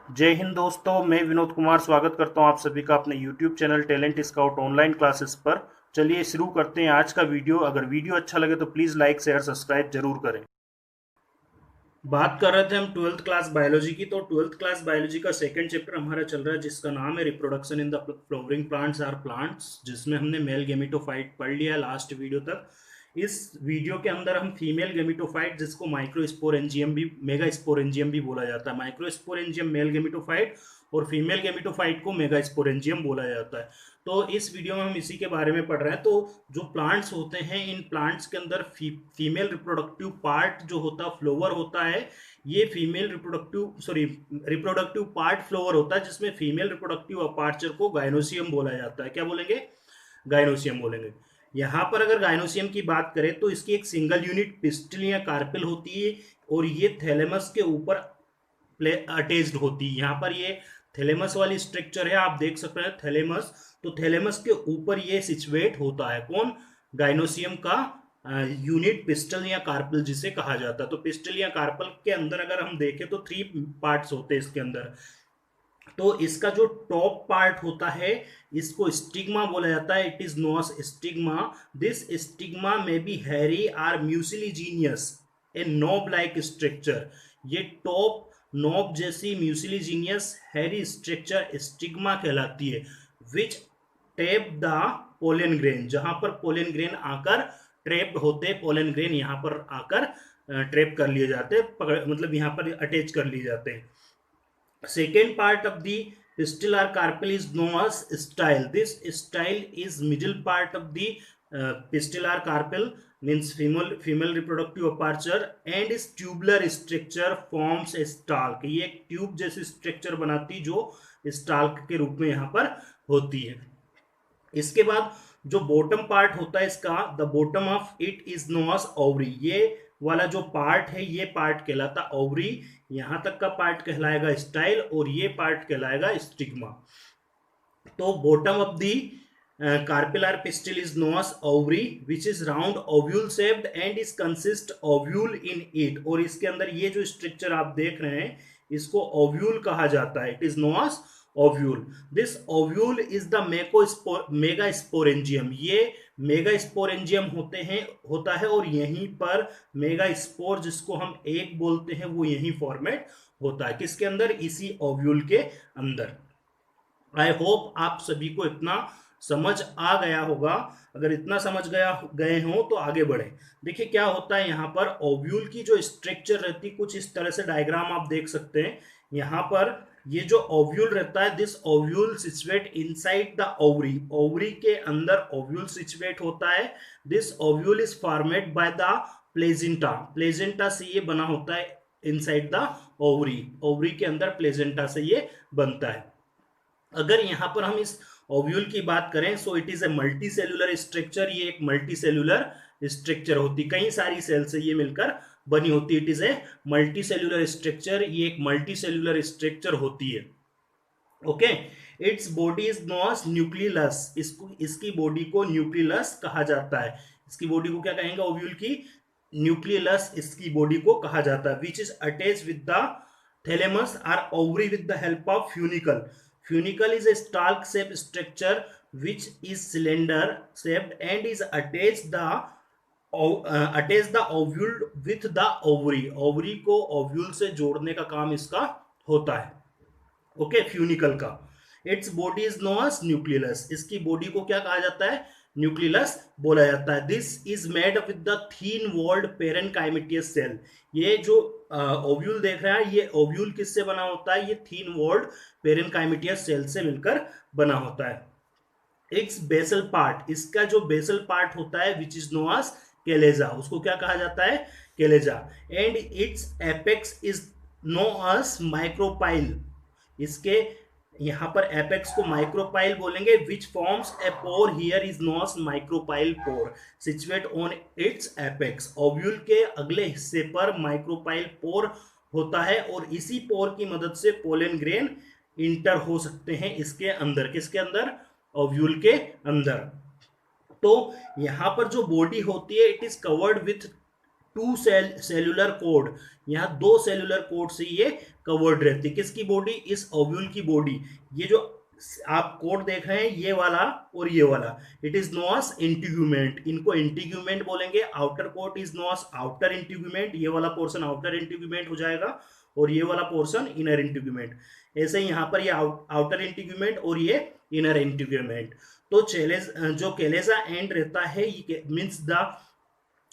जय हिंद दोस्तों, मैं विनोद कुमार स्वागत करता हूं आप सभी का अपने YouTube channel talent scout online classes पर। चलिए शुरू करते हैं आज का वीडियो। अगर वीडियो अच्छा लगे तो प्लीज़ लाइक शेयर सब्सक्राइब जरूर करें। बात कर रहे थे हम ट्वेल्थ क्लास बायोलॉजी की। तो ट्वेल्थ क्लास बायोलॉजी का सेकंड चैप्टर हमारा चल रहा है जिसका नाम है reproduction in the flowering plants are plants, जिसमें हमने मेल गेमिटोफाइट पढ़ लिया है लास्ट वीडियो तक। इस वीडियो के अंदर हम फीमेल गेमिटोफाइट, जिसको माइक्रोस्पोरेंजियम भी मेगास्पोरेंजियम भी बोला जाता है, माइक्रोस्पोरेंजियम मेल गेमिटोफाइट और फीमेल गेमिटोफाइट को मेगास्पोरेंजियम बोला जाता है। तो इस वीडियो में हम इसी के बारे में पढ़ रहे हैं। तो जो प्लांट्स होते हैं, इन प्लांट्स के अंदर फीमेल रिप्रोडक्टिव पार्ट जो होता है, फ्लोवर होता है। ये फीमेल रिप्रोडक्टिव पार्ट फ्लोवर होता है, जिसमें फीमेल रिप्रोडक्टिव अपार्चर को गाइनोसियम बोला जाता है। क्या बोलेंगे? गाइनोसियम बोलेंगे। यहाँ पर अगर गाइनोसियम की बात करें तो इसकी एक सिंगल यूनिट पिस्टिल या कार्पिल होती है और ये थैलेमस के ऊपर अटैच्ड होती है। यहाँ पर ये थैलेमस वाली स्ट्रक्चर है, आप देख सकते हैं थैलेमस। तो थैलेमस के ऊपर ये सिचुएट होता है कौन? गाइनोसियम का यूनिट पिस्टल या कार्पल जिसे कहा जाता है। तो पिस्टल या कार्पल के अंदर अगर हम देखें तो थ्री पार्ट्स होते हैं इसके अंदर। तो इसका जो टॉप पार्ट होता है इसको स्टिग्मा बोला जाता है। It is known as stigma. This stigma में be hairy are mucilaginous a knob like structure. ये टॉप नोब जैसी म्यूसिलीजीनियस हैरी स्ट्रक्चर स्टिग्मा कहलाती है। Which trap the pollen grain, जहां पर पोलन ग्रेन आकर ट्रेप्ड होते, पोलन ग्रेन यहां पर आकर ट्रेप कर लिए जाते, मतलब यहां पर अटैच कर लिए जाते हैं। Second part of the pistil or carpel is known as style. This style is middle part of the pistil or carpel, means female reproductive aperture, and is tubular structure forms a stalk. ये एक tube जैसी structure बनाती जो stalk के रूप में यहाँ पर होती है। इसके बाद जो बॉटम पार्ट होता है इसका, the bottom of it is known as ovary. ये वाला जो पार्ट है ये पार्ट कहलाता ओवरी। यहां तक का पार्ट कहलाएगा स्टाइल और ये पार्ट कहलाएगा स्टिग्मा। तो bottom of the carpellary pistil is known as ovary which is round ovule shaped and is consist ovule in it. और इसके अंदर ये जो स्ट्रक्चर आप देख रहे हैं इसको ओव्यूल कहा जाता है। It is known as ovule. This ovule is the megasporangium. ये मेगास्पोरेंजियम होता है और यहीं पर मेगास्पोर, जिसको हम एक बोलते हैं, वो यहीं फॉर्मेट होता है। किसके अंदर? इसी ओव्यूल के अंदर। आई होप आप सभी को इतना समझ आ गया होगा। अगर इतना समझ गए हो तो आगे बढ़े। देखिए क्या होता है यहाँ पर, ओव्यूल की जो स्ट्रक्चर रहती कुछ इस तरह से डायग्राम आप देख सकते हैं। यहाँ पर ये जो ओव्यूल रहता है, this ovule situate inside the ovary. Ovary के अंदर ओव्यूल सिचुएट होता है। This ovule is formed by the placenta. Placenta से ये बना होता है इनसाइड द ओवरी। ओवरी के अंदर प्लेजेंटा से ये बनता है। अगर यहां पर हम इस ओव्यूल की बात करें so it is a multi cellular structure. ये एक मल्टी सेल्यूलर स्ट्रक्चर होती, कई सारी सेल से ये मिलकर बनी होती। It is a multi cellular structure. ये एक मल्टी सेल्यूलर स्ट्रक्चर होती है। Okay. Its body is known as nucleus. इसकी बॉडी को न्यूक्लियस कहा जाता है। इसकी बॉडी को क्या कहेंगे? ओव्यूल की न्यूक्लियस इसकी बॉडी को कहा जाता है। Which is attach with the thalamus are ovary with the help of funicle. Funicle is a stalk shaped structure which is cylinder shaped and is attach the ovule with the ovary. ovary को ovule से जोड़ने का काम इसका होता है। Okay, funicle का। Its body is known as nucleus. इसकी बॉडी को क्या कहा जाता है? न्यूक्लियस बोला जाता है। This is made up with the thin walled parenchymatous cell. ये जो ओव्यूल देख रहा है, ये ओव्यूल किससे बना होता है? ये थीन वॉल्ड पेरेनकाइमेटियस सेल से मिलकर बना होता है। इट्स बेसल पार्ट, इसका जो बेसल पार्ट होता है which is known as chalaza, उसको क्या कहा जाता है? Chalaza. And its apex is known as micropyle. इसके यहां पर एपेक्स को माइक्रोपाइल बोलेंगे। Which forms a pore here is known as micropyle pore situate on its apex. Ovule के अगले हिस्से पर माइक्रोपाइल पोर होता है और इसी पोर की मदद से पोलन ग्रेन इंटर हो सकते हैं इसके अंदर। किसके अंदर? ओव्यूल के अंदर। तो यहां पर जो बॉडी होती है it is covered with to cellular code, यहाँ 2 सेलुलर कोड से ये कवर्ड रहती है। किसकी बॉडी? इस ओव्यूल की बॉडी। ये जो आप कोड देख रहे हैं ये वाला और ये वाला, it is no as integument, इनको इंटीग्यूमेंट बोलेंगे। Outer coat is no as outer integument, ये वाला पोर्शन आउटर इंटीग्यूमेंट हो जाएगा और ये वाला पोर्शन इनर इंटीग्यूमेंट। ऐसे ही यहाँ पर ये आउटर इंटीग्यूमेंट और ये इनर इंटीग्यूमेंट। तो जो कैलेजा एंड रहता है, ये means the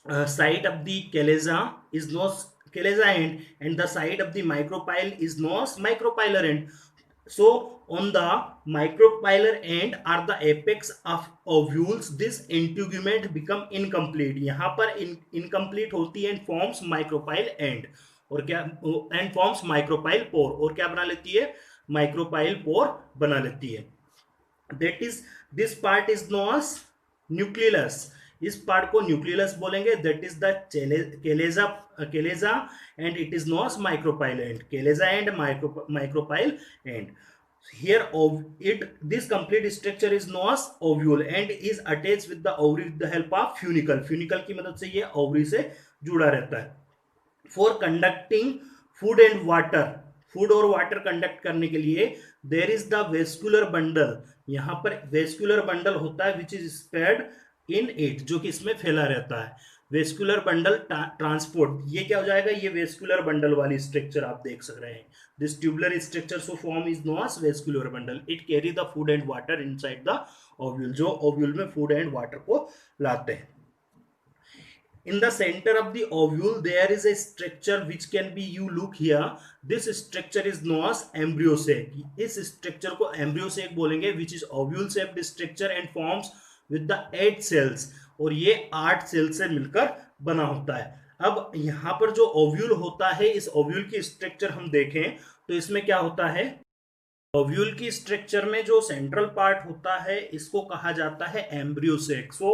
site of the caleza is known as caleza end, and the site of the micropyle is known as micropylar end. So on the micropylar end are the apex of ovules. This integument become incomplete, यहाँ पर incomplete होती है and forms micropyle end, और क्या and forms micropyle pore, और क्या बना लेती है? micropyle pore बना लेती है। that is this part is known as nucleus, इस पार्ट को न्यूक्लियस बोलेंगे। That is the chalaza and it is known as micropyle end, chalaza end micropyle end. here this complete structure is known as ovule and is attached with the ovary with the help of funicle, funicle की मदद से ये ovary से जुड़ा रहता है। for conducting food and water, food और water conduct करने के लिए there is the vascular bundle, यहाँ पर वेस्कुलर बंडल होता है which is spread in it, जो कि इसमें फैला रहता है। वेस्कुलर बंडल ट्रांसपोर्ट, ये क्या हो जाएगा? ये वेस्कुलर बंडल वाली स्ट्रक्चर आप देख सक रहे हैं। This tubular structure so form is known as vascular bundle, it carry the food and water inside the ovule, जो ओव्यूल में फूड एंड वाटर को लाते हैं। In the center of the ovule there is a structure which can be, you look here, this structure is known as embryo sac, इस structure को embryo sac बोलेंगे, which is ovule shaped structure and forms with the 8 cells, और ये 8 cells से मिलकर बना होता है। अब यहाँ पर जो ओव्यूल होता है, इस ओव्यूल की स्ट्रक्चर हम देखें तो इसमें क्या होता है? ओव्यूल की स्ट्रक्चर में जो सेंट्रल पार्ट होता है इसको कहा जाता है embryo sac. So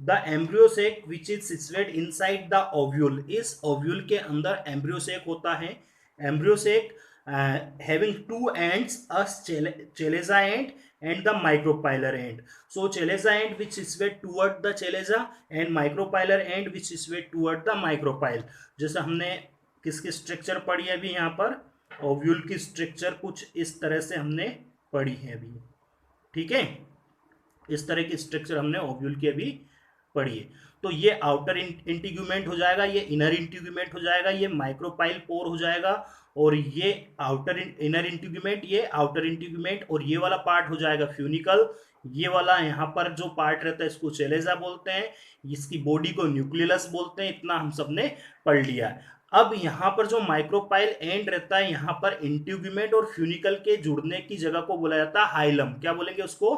the embryo sac which is situated inside the ovule, इस ओव्यूल के अंदर एम्ब्रियो सेक होता है। Embryo sac having 2 ends, a chalaza end and the micropylar end. So chalaza end which is situate toward the chalaza and micropylar end which is situate toward the micropyle। जैसे हमने किसकी structure पढ़ी है अभी, यहाँ पर ओव्यूल की structure कुछ इस तरह से हमने पढ़ी है अभी, ठीक है? इस तरह की स्ट्रक्चर हमने ओव्यूल की अभी पढ़ी है। तो ये आउटर इंटीग्यूमेंट हो जाएगा, ये इनर इंटीग्यूमेंट हो जाएगा, ये माइक्रोपाइल पोर हो जाएगा, और ये आउटर इनर इंटीग्यूमेंट, ये आउटर इंटीग्यूमेंट, और ये वाला पार्ट हो जाएगा फ्यूनिकल। ये वाला यहाँ पर जो पार्ट रहता है इसको चेलेजा बोलते हैं, इसकी बॉडी को न्यूक्लियस बोलते हैं। इतना हम सबने पढ़ लिया है। अब यहाँ पर जो माइक्रोपाइल एंड रहता है, यहाँ पर इंटीग्यूमेंट और फ्यूनिकल के जुड़ने की जगह को बोला जाता है हाइलम। क्या बोलेंगे उसको?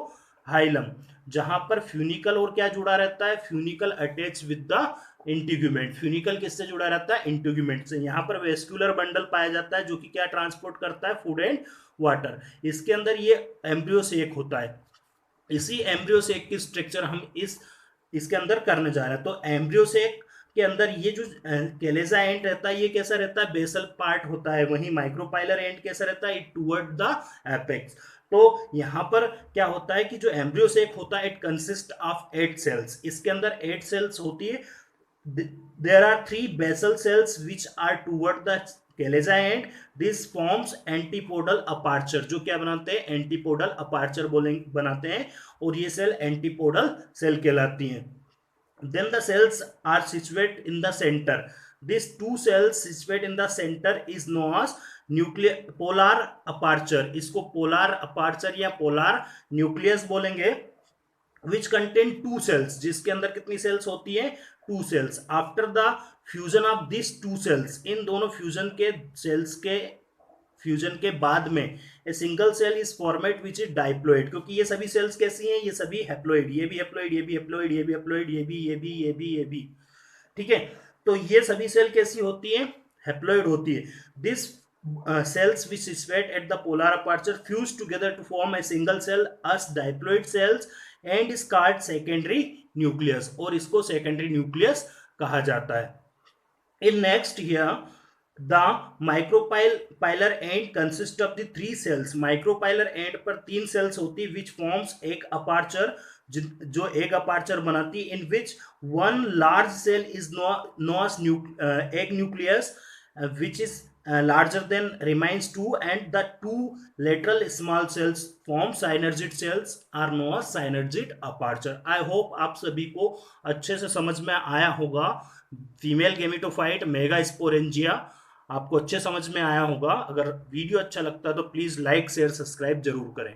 हाइलम। जहां पर फ्यूनिकल और क्या जुड़ा रहता है? Funicle attach with the integument. Funicle किससे जुड़ा रहता है? इंटीग्यूमेंट से। यहाँ पर वेस्कुलर बंडल पाया जाता है जो कि क्या ट्रांसपोर्ट करता है? Food and water. इसके अंदर ये एम्ब्रियो सेक होता है। इसी एम्ब्रियो सेक की स्ट्रक्चर हम इसके अंदर करने जा रहे हैं। तो एम्ब्रियो सेक के अंदर ये जो कैलेजा एंड रहता है ये कैसा रहता है? बेसल पार्ट होता है। वहीं माइक्रोपाइलर एंड कैसा रहता है? It toward the apex. तो यहाँ पर क्या होता है कि जो एम्ब्रियो सेक होता है इट कंसिस्ट ऑफ 8 सेल्स। इसके अंदर 8 सेल्स होती है। There are 3 basal cells which are toward the chalaza end, this forms antipodal aperture. जो क्या बनाते हैं? एंटीपोडल अपार्चर बनाते हैं, और ये सेल एंटीपोडल सेल कहलाती हैं। Then the cells are situated in the center. These 2 cells situated in the center is known as polar aperture. इसको polar aperture या polar nucleus बोलेंगे, which contain 2 cells, जिसके अंदर कितनी cells होती है? 2 cells. After the fusion of these 2 cells, इन दोनों fusion के cells के फ्यूजन के बाद में a single cell is format which is diploid. क्योंकि ये सभी सेल्स कैसी हैं? ये सभी हैप्लॉइड, ये भी हैप्लॉइड, ये भी हैप्लॉइड, ये भी हैप्लॉइड, ये भी, ठीक है? तो ये सभी सेल कैसी होती हैं? हैप्लॉइड होती है। This cells which is situate at the polar aperture fuse together to form a single cell as diploid cells and is called secondary nucleus, और इसको secondary nucleus कहा जाता है। In next here the micropylar end consists of the 3 cells. micropylar end पर 3 cells होती है which forms एक aperture, जो एग अपार्चर बनाती है, in which one large cell is known as egg nucleus which is larger than remains two, and the two lateral small cells form synergid cells are known as synergid aperture. I hope आप सभी को अच्छे से समझ में आया होगा। Female gametophyte mega sporangia आपको अच्छे समझ में आया होगा। अगर वीडियो अच्छा लगता है तो प्लीज लाइक शेयर सब्सक्राइब जरूर करें।